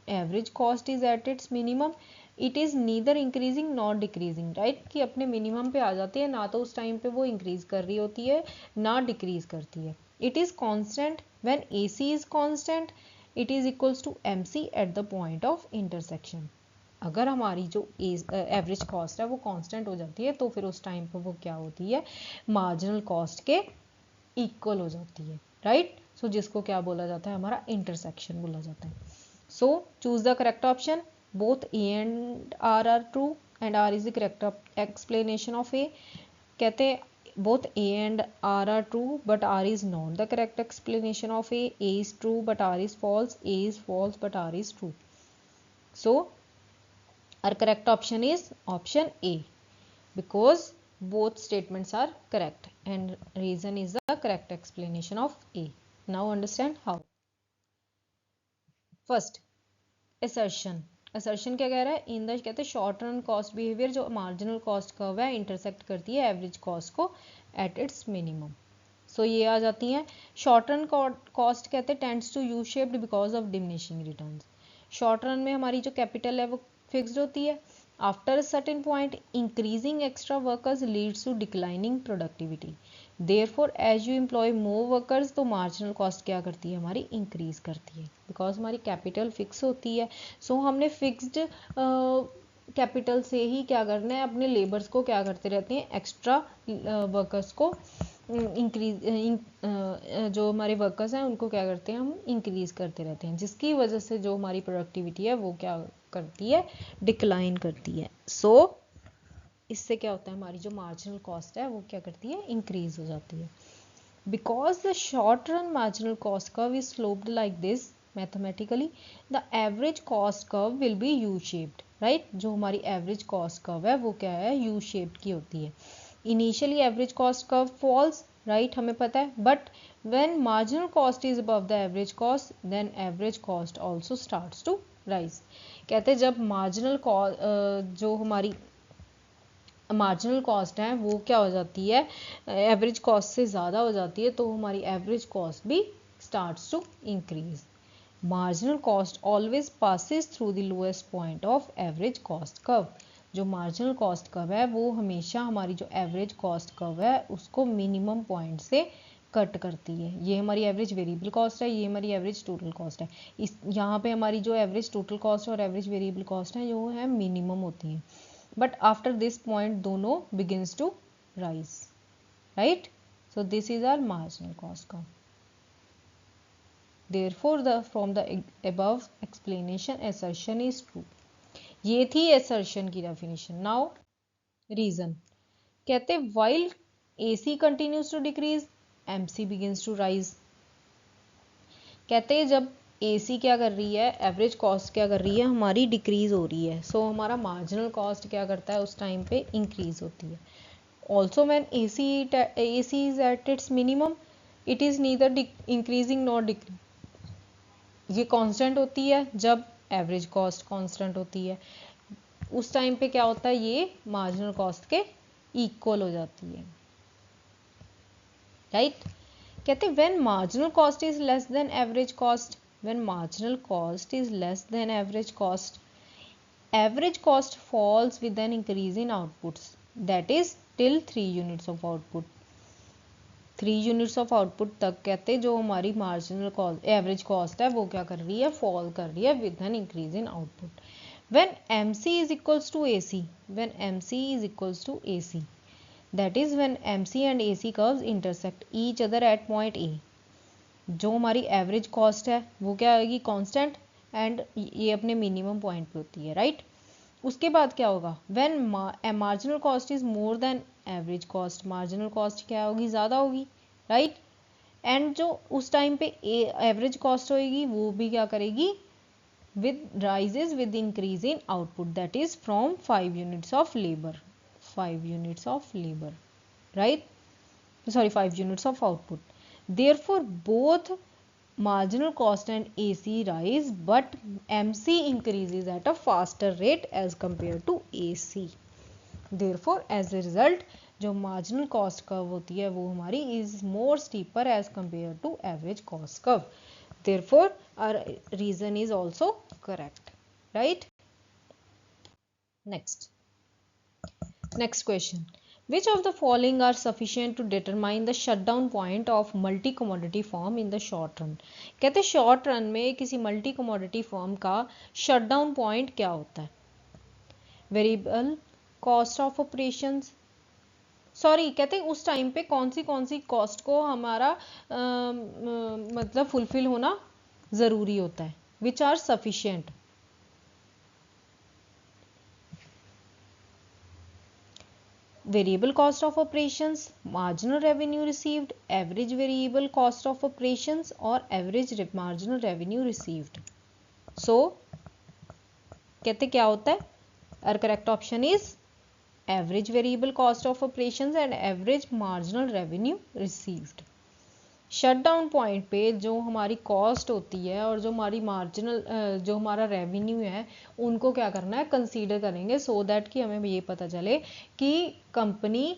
average cost is at its minimum it is neither increasing not decreasing, right, कि अपने मिनिमम पे आ जाती है, ना तो उस टाइम पे वो इंक्रीज कर रही होती है ना डिक्रीज करती है। It is constant when AC is constant it is equals to MC at the point of intersection. अगर हमारी जो एवरेज कॉस्ट है वो कांस्टेंट हो जाती है तो फिर उस टाइम पर वो क्या होती है, मार्जिनल कॉस्ट के इक्वल हो जाती है, राइट। सो जिसको क्या बोला जाता है, हमारा इंटरसेक्शन बोला जाता है। So choose the correct option, both A and R are true and R is the correct explanation of A। कहते both A and R are true but R is not the correct explanation of A। A is true but R is false, A is false but R is true। So our correct option is option A because both statements are correct and reason is the correct explanation of A। Now understand how। First assertion, assertion क्या कह रहा है, in the कहते हैं short run cost behaviour जो marginal cost curve है intersect करती है एवरेज कॉस्ट को एट इट्स मिनिमम। सो ये आ जाती हैं। शॉर्ट रन कॉस्ट कहते हैं tends to U shaped because of diminishing returns. Short run में हमारी जो कैपिटल है वो फिक्स्ड होती है। After certain point increasing extra workers leads to declining productivity. Therefore as you employ more workers तो मार्जिनल कॉस्ट क्या करती है, हमारी इंक्रीज करती है बिकॉज हमारी कैपिटल फिक्स होती है। सो हमने फिक्स्ड कैपिटल से ही क्या करना है, अपने लेबर्स को क्या करते रहते हैं, एक्स्ट्रा वर्कर्स को इंक्रीज जो हमारे वर्कर्स हैं उनको क्या करते हैं, हम इंक्रीज करते रहते हैं, जिसकी वजह से जो हमारी प्रोडक्टिविटी है वो क्या करती है, डिक्लाइन करती है। सो इससे क्या होता है, हमारी जो मार्जिनल कॉस्ट है वो क्या करती है, इंक्रीज हो जाती है। Because the short run marginal cost curve is sloped like this mathematically the average cost curve will be U shaped, right. जो हमारी एवरेज कॉस्ट कर्व है वो क्या है, यू शेप्ड की होती है। Initially average cost curve falls, right, हमें पता है, but when marginal cost is above the average cost then average cost also starts to rise. कहते हैं जब मार्जिनल जो हमारी मार्जिनल कॉस्ट है वो क्या हो जाती है, एवरेज कॉस्ट से ज़्यादा हो जाती है, तो हमारी एवरेज कॉस्ट भी starts to increase. Marginal cost always passes through the lowest point of average cost curve. जो मार्जिनल कॉस्ट कर्व है वो हमेशा हमारी जो एवरेज कॉस्ट कर्व है उसको मिनिमम पॉइंट से कट करती है। ये हमारी एवरेज वेरिएबल कॉस्ट है, ये हमारी एवरेज टोटल कॉस्ट है। इस यहाँ पे हमारी जो एवरेज टोटल कॉस्ट और एवरेज वेरिएबल कॉस्ट है जो है मिनिमम होती हैं, but after this point दोनों begins to rise, right। so this is our marginal cost curve। therefore from the above explanation assertion is true। ये थी assertion की definition। now reason कहते while AC continues to decrease MC begins to rise। कहते हैं जब AC क्या कर रही है, एवरेज कॉस्ट क्या कर रही है, हमारी डिक्रीज हो रही है, सो हमारा मार्जिनल कॉस्ट क्या करता है, उस टाइम पे इंक्रीज होती है। Also when AC is at its minimum it is neither increasing not decrease. ये कांस्टेंट होती है जब एवरेज कॉस्ट कांस्टेंट होती है, उस टाइम पे क्या होता है, ये मार्जिनल कॉस्ट के इक्वल हो जाती है, राइट। कहते हैं when marginal cost is less then average cost, when marginal cost is less than average cost falls with an increase in outputs, that is till 3 units of output। 3 units of output तक कहते हैं जो हमारी marginal cost average cost है वो क्या कर रही है, फॉल कर रही है with an increase in output. when MC is equals to AC, when MC is equals to AC, that is when MC and AC curves intersect each other at point A, जो हमारी average cost है वो क्या आएगी, constant, and ये अपने minimum point पे होती है, राइट। उसके बाद क्या होगा, when marginal cost is more than average cost, marginal cost क्या होगी, ज़्यादा होगी, राइट। एंड जो उस टाइम पे एवरेज कॉस्ट होगी वो भी क्या करेगी, with rises with increase in output, that is from 5 units of labor, 5 units of labor, right, sorry 5 units of output. Therefore both marginal cost and AC rise, but MC increases at a faster rate as compared to AC. Therefore as a result जो marginal cost curve होती है वो हमारी is more steeper as compared to average cost curve. Therefore our reason is also correct, right. Next question, which of the following are sufficient to determine the shutdown point of multi commodity firm in the short run? कहते short run में किसी multi commodity firm का shutdown point क्या होता है, variable cost of operations, sorry कहते हैं उस टाइम पे कौन सी कॉस्ट को हमारा मतलब फुलफिल होना ज़रूरी होता है, which are sufficient, variable cost of operations, marginal revenue received, average variable cost of operations और average marginal revenue received. So कहते क्या होता है, our correct option is average variable cost of operations and average marginal revenue received. Shutdown point पे जो हमारी cost होती है और जो हमारी मार्जिनल जो हमारा रेवेन्यू है उनको क्या करना है, कंसीडर करेंगे, सो दैट कि हमें ये पता चले कि कंपनी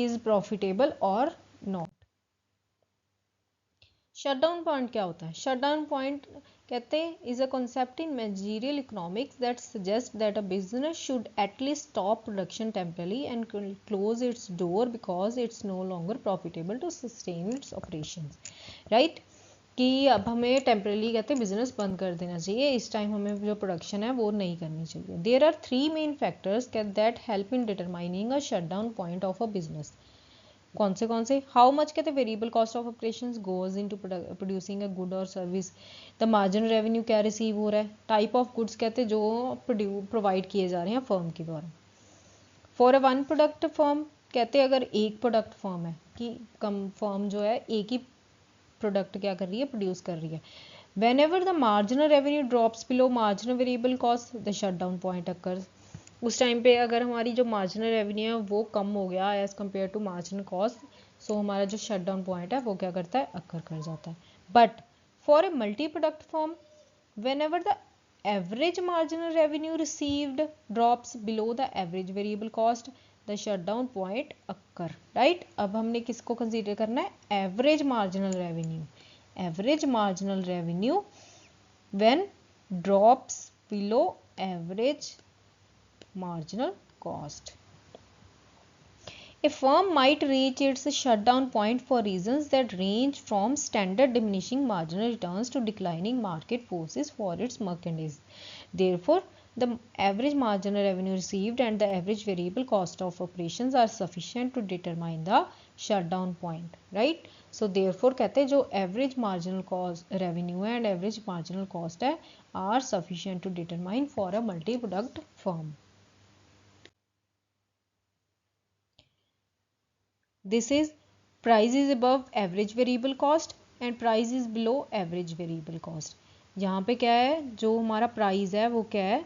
इज प्रॉफिटेबल और नॉट। शटडाउन पॉइंट क्या होता है, शटडाउन पॉइंट कहते हैं is a concept in managerial economics that suggest that a business should at least stop production temporarily and close its door because it's no longer profitable to sustain its operations, right. कि अब हमें temporarily कहते हैं business बंद कर देना चाहिए, इस टाइम हमें जो प्रोडक्शन है वो नहीं करनी चाहिए। There are 3 main factors that help in determining a shutdown point of a business. कौन से, हाउ मच कहते हैं variable cost of operations goes into producing a good और सर्विस, द मार्जिनल रेवेन्यू क्या रिसीव हो रहा है, टाइप ऑफ गुड्स कहते हैं जो प्रोवाइड किए जा रहे हैं फर्म के द्वारा। For a one product firm कहते हैं अगर एक प्रोडक्ट फर्म है कि कम फर्म जो है एक ही प्रोडक्ट क्या कर रही है, प्रोड्यूस कर रही है, whenever the marginal revenue drops below marginal variable cost the shutdown point occurs। उस टाइम पे अगर हमारी जो मार्जिनल रेवेन्यू है वो कम हो गया as compare to marginal cost, so हमारा जो शटडाउन पॉइंट है वो क्या करता है, अक्कर कर जाता है। But for a multi product form whenever the average marginal revenue received drops below the average variable cost the shutdown point occur, right। अब हमने किसको कंसीडर करना है, average marginal revenue, average marginal revenue when drops below average marginal cost. A firm might reach its shutdown point for reasons that range from standard diminishing marginal returns to declining market forces for its merchandise. Therefore, the average marginal revenue received and the average variable cost of operations are sufficient to determine the shutdown point, right? So therefore कहते हैं जो average marginal cost revenue and average marginal cost है are sufficient to determine for a multi-product firm. This is price is above average variable cost and price is below average variable cost. यहाँ पे क्या है, जो हमारा price है वो क्या है,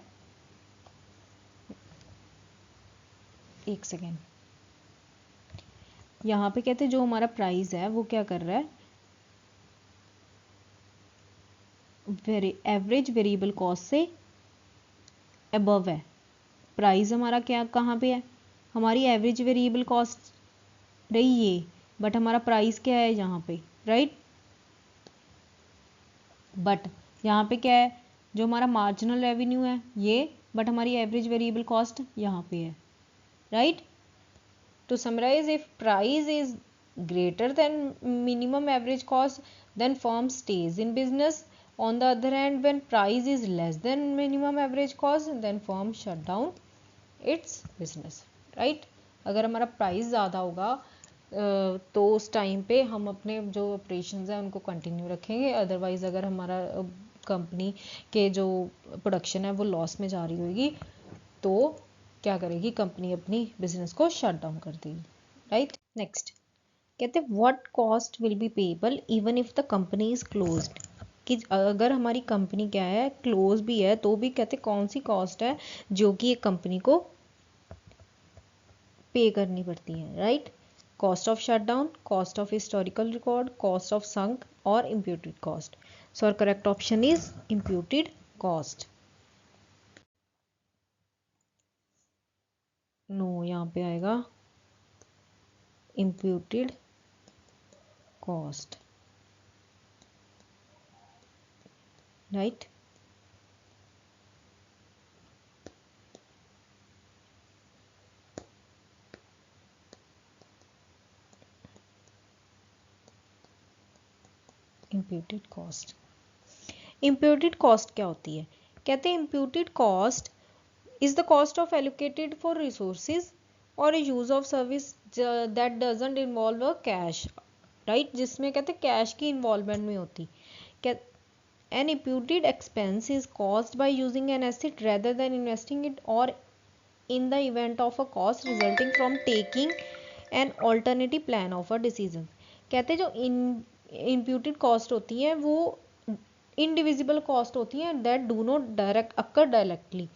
एक सेकेंड, यहाँ पे कहते हैं जो हमारा प्राइस है वो क्या कर रहा है, एवरेज वेरिएबल कॉस्ट से अबव है। प्राइस हमारा क्या कहाँ पे है, हमारी एवरेज वेरिएबल कॉस्ट रही ये, बट हमारा प्राइस क्या है यहाँ पे, राइट। बट यहाँ पे क्या है, जो हमारा मार्जिनल रेवेन्यू है ये, बट हमारी एवरेज वेरिएबल कॉस्ट यहाँ पे है, right. To summarize, if price is greater than minimum average cost, then firm stays in business. On the other hand, when price is less than minimum average cost, then firm shut down its business, right। अगर हमारा price ज़्यादा होगा तो उस time पे हम अपने जो ऑपरेशंस हैं उनको कंटिन्यू रखेंगे, अदरवाइज अगर हमारा कंपनी के जो प्रोडक्शन है वो लॉस में जा रही होगी, तो क्या करेगी कंपनी, अपनी बिजनेस को शट डाउन कर देगी, राइट। नेक्स्ट कहते हैं what cost will be payable even if the company is closed, कि अगर हमारी कंपनी क्या है, क्लोज भी है, तो भी कहते कौन सी कॉस्ट है जो कि एक कंपनी को पे करनी पड़ती है, right. Cost of shutdown, cost of historical record, cost of sunk और imputed cost. So our correct option is imputed cost. No, यहाँ पे आएगा imputed cost, right. Imputed cost, imputed cost क्या होती है, कहते हैं imputed cost is the cost of allocated for resources or a use of service that doesn't involve a cash, right, जिसमें कहते हैं कैश की इन्वॉल्वमेंट में होती। An imputed expense is caused by using an asset rather than investing it, or in the event of a cost resulting from taking an alternative plan of a decision। कहते हैं जो imputed cost होती है वो indivisible cost होती है that do not direct occur directly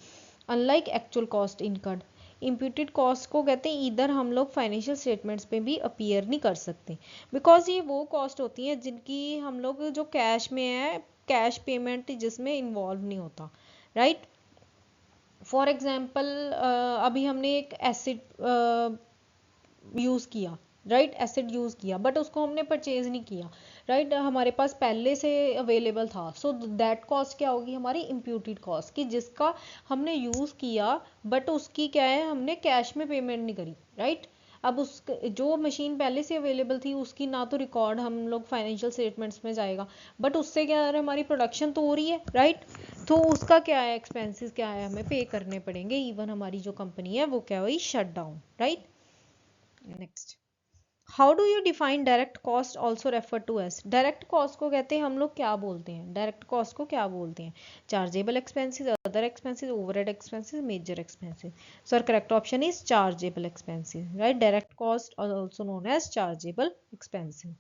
unlike actual cost incurred. Imputed cost को कहते हैं इधर हम लोग फाइनेंशियल स्टेटमेंट्स पे भी अपीयर नहीं कर सकते, बिकॉज ये वो कॉस्ट होती हैं जिनकी हम लोग जो कैश में है, कैश पेमेंट जिसमें इन्वॉल्व नहीं होता, राइट। फॉर एग्जाम्पल अभी हमने एक एसिड यूज़ किया, राइट, एसिड यूज़ किया बट उसको हमने परचेज नहीं किया, राइट, हमारे पास पहले से अवेलेबल था। सो दैट कॉस्ट क्या होगी हमारी इम्प्यूटेड कॉस्ट, कि जिसका हमने यूज़ किया बट उसकी क्या है, हमने कैश में पेमेंट नहीं करी, राइट। अब उस जो मशीन पहले से अवेलेबल थी उसकी ना तो रिकॉर्ड हम लोग फाइनेंशियल स्टेटमेंट्स में जाएगा, बट उससे क्या है, हमारी प्रोडक्शन तो हो रही है, राइट। तो उसका क्या है, एक्सपेंसेस क्या है, हमें पे करने पड़ेंगे, इवन हमारी जो कंपनी है वो क्या हुई, shut down, right. Next, how do you define direct cost also refer to as, direct cost को कहते हैं हम लोग क्या बोलते हैं, डायरेक्ट कॉस्ट को क्या बोलते हैं, chargeable expenses, other expenses, overhead expenses, major expenses. So correct option is chargeable expenses, right. Direct cost also known as chargeable expenses.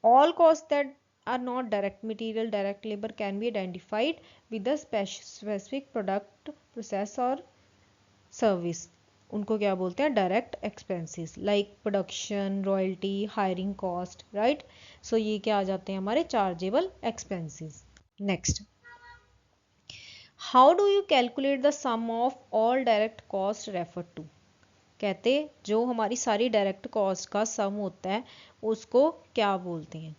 All costs that are not direct material, direct labor can be identified with a specific product, process or service. उनको क्या बोलते हैं, direct expenses, like production, royalty, hiring cost, right. सो ये क्या आ जाते हैं हमारे chargeable expenses. Next, how do you calculate the sum of all direct cost refer to, कहते जो हमारी सारी डायरेक्ट कॉस्ट का सम होता है उसको क्या बोलते हैं,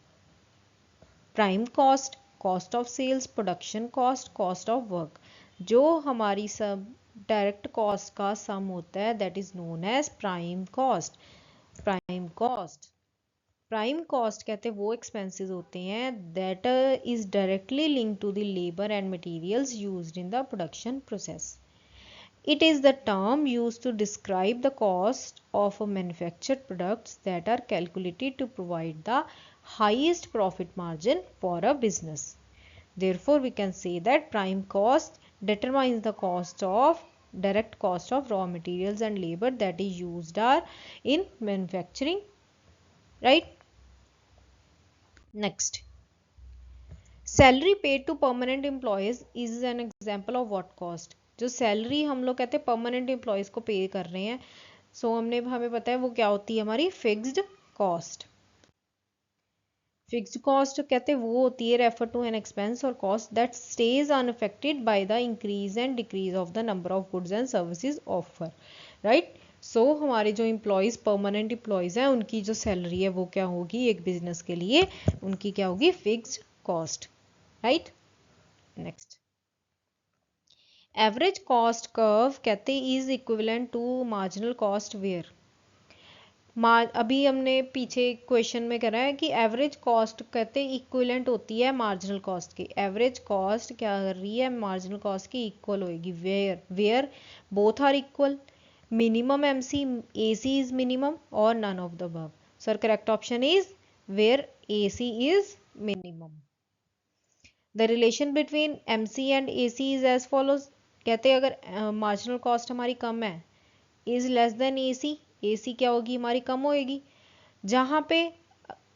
prime cost, cost of sales, production cost, cost of work. जो हमारी सब डायरेक्ट कॉस्ट का सम होता है that is known as prime cost. Prime cost, prime cost कहते हैं वो एक्सपेंसेस होते हैं that is directly linked to the labour and materials used in the production process. It is the term used to describe the cost of a manufactured products that are calculated to provide the highest profit margin for a business. Therefore, we can say that prime cost determines the cost of direct cost of raw materials and labor that is used are in manufacturing, right? Next, salary paid to permanent employees is an example of what cost? जो salary हम लोग कहते हैं permanent employees को पे कर रहे हैं, सो हमें पता है वो क्या होती है हमारी फिक्स्ड कॉस्ट। फिक्स्ड कॉस्ट कहते हैं वो होती है रेफर टू एन एक्सपेंस और cost that stage unaffected by the increase and decrease of the number of goods and services offer, right. So हमारे जो एम्प्लॉयज़ परमानेंट एम्प्लॉयज़ हैं उनकी जो सैलरी है वो क्या होगी, एक बिजनेस के लिए उनकी क्या होगी, fixed cost, right. Next, average cost curve कहते is equivalent to marginal cost where. अभी हमने पीछे क्वेश्चन में करा है कि एवरेज कॉस्ट कहते इक्विवेलेंट होती है मार्जिनल कॉस्ट की। एवरेज कॉस्ट क्या कर रही है, मार्जिनल कॉस्ट की इक्वल होगी, where both are equal, minimum MC AC is minimum और none of the above. Sir correct option is where AC is minimum. The relation between MC and AC is as follows. कहते हैं अगर marginal cost हमारी कम है is less than AC, AC क्या होगी हमारी कम होएगी। जहाँ पे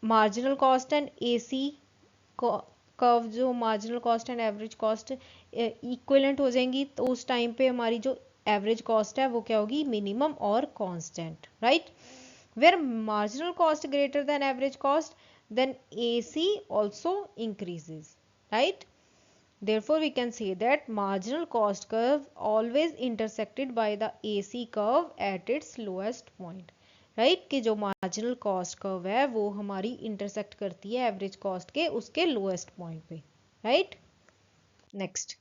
marginal cost and AC curve, जो marginal cost and average cost equivalent हो जाएंगी, तो उस टाइम पे हमारी जो एवरेज कॉस्ट है वो क्या होगी, मिनिमम और constant, right. Where marginal cost greater than average cost, then AC also increases, right? Therefore we can say that marginal cost curve always intersected by the AC curve at its lowest point, right? कि जो marginal cost curve है वो हमारी intersect करती है average cost के उसके lowest point पे, राइट। नेक्स्ट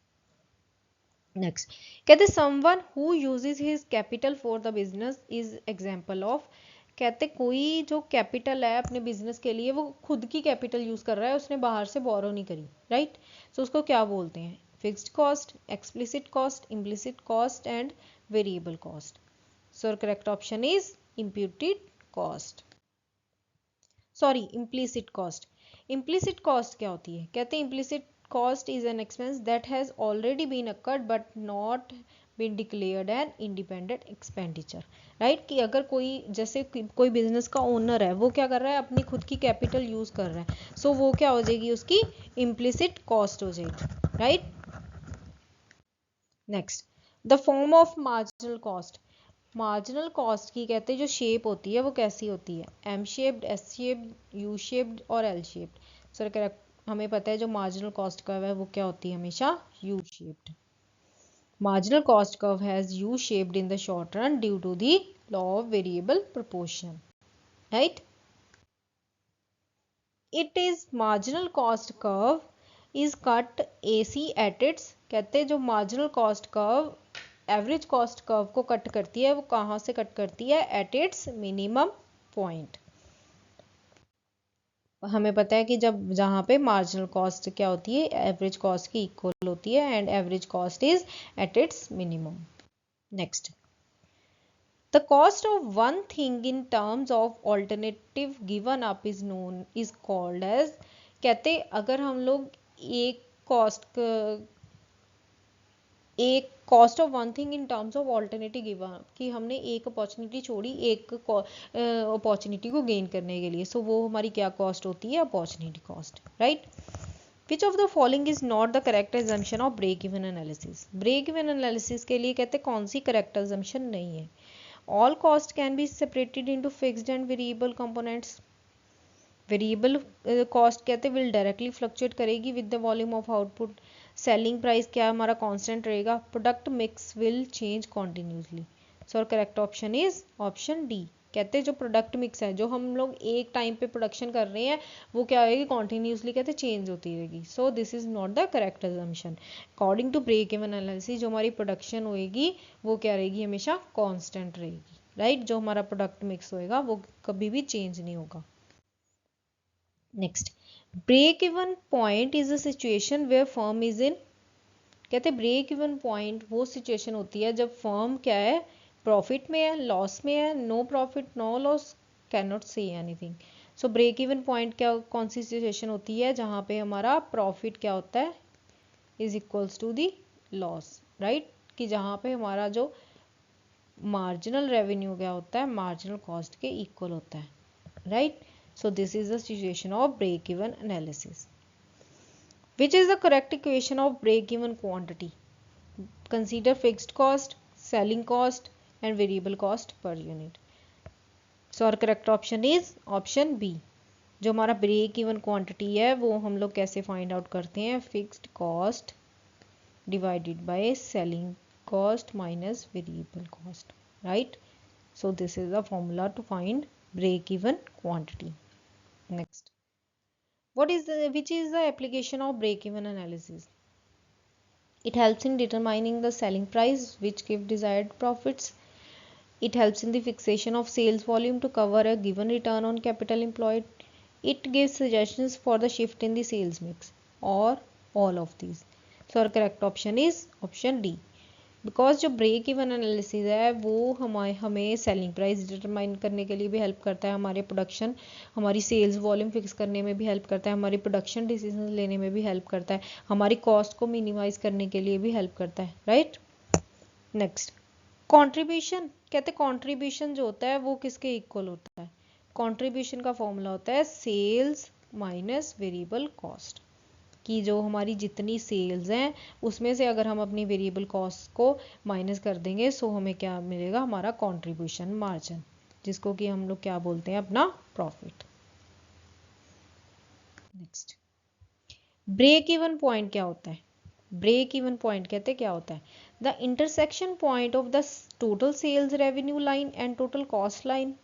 कहते someone who uses his capital for the business is example of. कहते कोई जो कैपिटल है अपने बिजनेस के लिए वो खुद की कैपिटल यूज कर रहा है, उसने बाहर से बोरो नहीं करी, राइट। सो उसको क्या बोलते हैं, fixed cost, explicit cost, implicit cost and variable cost. So correct option is imputed cost, sorry implicit cost. Implicit cost क्या होती है, कहते हैं implicit cost is an expense that has already been occurred but not been declared an independent expenditure, right। कि अगर कोई जैसे कोई बिजनेस का ओनर है वो क्या कर रहा है, अपनी खुद की कैपिटल यूज कर रहा है, सो वो क्या हो जाएगी, उसकी इम्प्लिसिट कॉस्ट हो जाएगी, right. Next the form of marginal cost. Marginal cost की कहते हैं जो शेप होती है वो कैसी होती है, M shaped, S shaped, U shaped और एल शेप्ड। सर करेक्ट, हमें पता है जो मार्जिनल कॉस्ट कर्व है वो क्या होती है, हमेशा U shaped. Marginal cost curve has U shaped in the short run due to the law of variable proportion, right. It is marginal cost curve is cut AC at its. कहते हैं जो marginal cost curve average cost curve को cut करती है वो कहाँ से cut करती है, एट इट्स मिनिमम पॉइंट। हमें पता है कि जब जहाँ पे मार्जिनल कॉस्ट क्या होती है, एवरेज कॉस्ट की इक्वल होती है and average cost is at its minimum. Next the cost of one thing in terms of alternative given up is known is called as. कहते अगर हम लोग एक cost of one thing in terms of alternative given कि हमने एक opportunity छोड़ी एक अपॉर्चुनिटी को गेन करने के लिए, सो वो हमारी क्या कॉस्ट होती है, opportunity cost, right. Which of the following is not the correct assumption of break even analysis. Break even analysis के लिए कहते हैं कौन सी करेक्ट एजम्पशन नहीं है। All cost can be separated into fixed and variable components. Variable cost कहते will directly fluctuate करेगी with the volume of output. Selling price क्या हमारा कांस्टेंट रहेगा। Product mix will change continuously. So correct option is option D. कहते हैं जो product mix है, जो हम लोग एक टाइम पे प्रोडक्शन कर रहे हैं वो क्या होगी, कॉन्टिन्यूसली कहते चेंज होती रहेगी। So this is not the correct assumption. According to break even analysis जो हमारी प्रोडक्शन होएगी वो क्या रहेगी, हमेशा कॉन्स्टेंट रहेगी, राइट। जो हमारा प्रोडक्ट मिक्स होएगा वो कभी भी चेंज नहीं होगा। Next break even point is a situation where firm is in. कहते ब्रेक इवन पॉइंट वो सिचुएशन होती है जब फर्म क्या है, प्रॉफिट में है, लॉस में है, no profit no loss, can not say anything. So break even point क्या कौन सी सिचुएशन होती है, जहाँ पे हमारा प्रॉफिट क्या होता है, is equals to the loss, right. कि जहाँ पे हमारा जो मार्जिनल रेवेन्यू क्या होता है, मार्जिनल कॉस्ट के इक्वल होता है, right. So this is the situation of break-even analysis. Which is the correct equation of break-even quantity? Consider fixed cost, selling cost and variable cost per unit. So our correct option is option B. जो हमारा break even quantity है वो हम लोग कैसे find out करते हैं, fixed cost divided by selling cost minus variable cost, right. So this is the formula to find break even quantity. Next, which is the application of break-even analysis? It helps in determining the selling price which give desired profits. It helps in the fixation of sales volume to cover a given return on capital employed. It gives suggestions for the shift in the sales mix, or all of these. So our correct option is option D. Because जो break even analysis है वो हमें selling price determine करने के लिए भी help करता है, हमारे प्रोडक्शन हमारी सेल्स वॉल्यूम फिक्स करने में भी हेल्प करता है, हमारी प्रोडक्शन डिसीजन लेने में भी हेल्प करता है, हमारी कॉस्ट को मिनिमाइज करने के लिए भी हेल्प करता है, राइट। नेक्स्ट कंट्रीब्यूशन, कहते हैं कंट्रीब्यूशन जो होता है वो किसके इक्वल होता है, कंट्रीब्यूशन का फॉर्मूला होता है सेल्स माइनस वेरिएबल कॉस्ट, कि जो हमारी जितनी सेल्स हैं उसमें से अगर हम अपनी वेरिएबल कॉस्ट को माइनस कर देंगे सो हमें क्या मिलेगा, हमारा कंट्रीब्यूशन मार्जिन, जिसको कि हम लोग क्या बोलते हैं, अपना profit. Next break even point क्या होता है, ब्रेक इवन पॉइंट कहते हैं क्या होता है, the intersection point of the total sales revenue line and total cost line,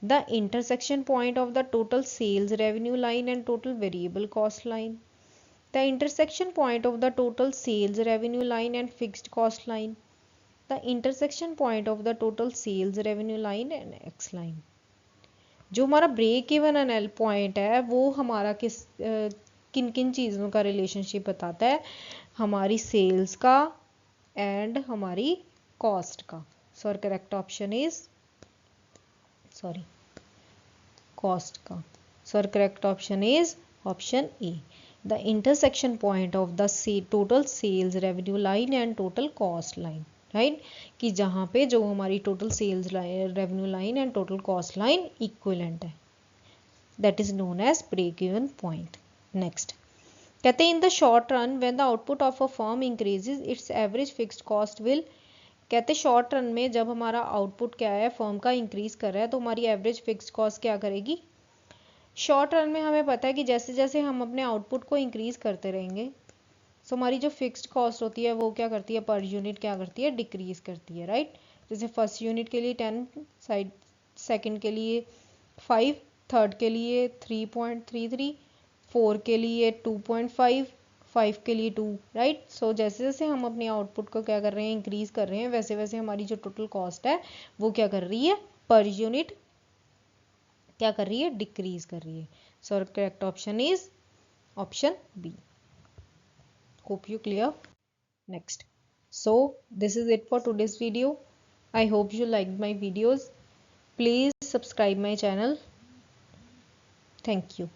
the intersection point of the total sales revenue line and total variable cost line, the intersection point of the total sales revenue line and fixed cost line, the intersection point of the total sales revenue line and X line। जो हमारा break even NL point है वो हमारा किन किन चीज़ों का relationship बताता है, हमारी सेल्स का एंड हमारी कॉस्ट का। So correct option is cost का। So correct option is option A, the intersection point of the total sales revenue line and total cost line, right, कि जहाँ पे जो हमारी total sales revenue line and total cost line equivalent है, that is known as break even point. Next कहते हैं in the short run when the output of a firm increases its average fixed cost will, कहते short run में जब हमारा output क्या है firm का इंक्रीज कर रहा है तो हमारी एवरेज फिक्स्ड कॉस्ट क्या करेगी, शॉर्ट रन में हमें पता है कि जैसे जैसे हम अपने आउटपुट को इंक्रीज करते रहेंगे सो हमारी जो फिक्स्ड कॉस्ट होती है वो क्या करती है, पर यूनिट क्या करती है, डिक्रीज करती है, राइट। जैसे फर्स्ट यूनिट के लिए 10, सेकंड के लिए 5, थर्ड के लिए 3.33, 4 के लिए 2.5, 5 के लिए 2, राइट। सो जैसे जैसे हम अपने आउटपुट को क्या कर रहे हैं, इंक्रीज कर रहे हैं, वैसे वैसे हमारी जो टोटल कॉस्ट है वो क्या कर रही है, पर यूनिट क्या कर रही है, डिक्रीज कर रही है। So correct option is option B. Hope you clear. Next, so this is it for today's video. I hope you liked my videos. Please subscribe my channel. Thank you.